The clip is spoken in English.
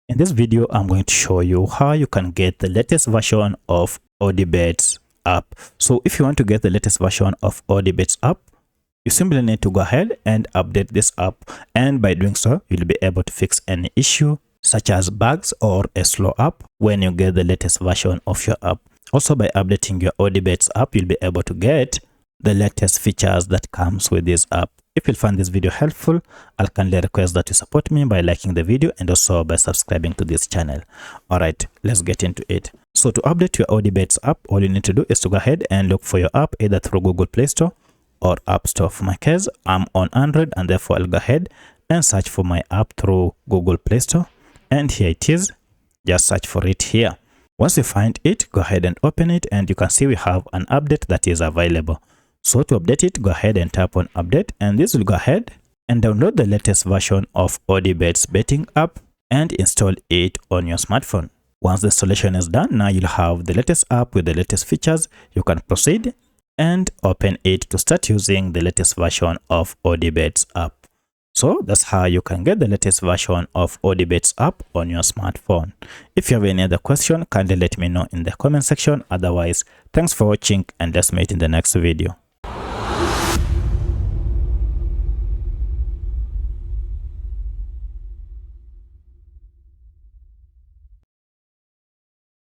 In this video, I'm going to show you how you can get the latest version of Odibets app. So if you want to get the latest version of Odibets app, you simply need to go ahead and update this app. And by doing so, you'll be able to fix any issue such as bugs or a slow app when you get the latest version of your app. Also, by updating your Odibets app, you'll be able to get the latest features that comes with this app. If you find this video helpful, I'll kindly request that you support me by liking the video and also by subscribing to this channel. Alright, let's get into it. So to update your Odibets app, all you need to do is to go ahead and look for your app either through Google Play Store or App Store. For my case, I'm on Android and therefore I'll go ahead and search for my app through Google Play Store. And here it is. Just search for it here. Once you find it, go ahead and open it and you can see we have an update that is available. So to update it, go ahead and tap on update and this will go ahead and download the latest version of Odibets betting app and install it on your smartphone. Once the installation is done, now you'll have the latest app with the latest features. You can proceed and open it to start using the latest version of Odibets app. So that's how you can get the latest version of Odibets app on your smartphone. If you have any other question, kindly let me know in the comment section. Otherwise, thanks for watching and let's meet in the next video.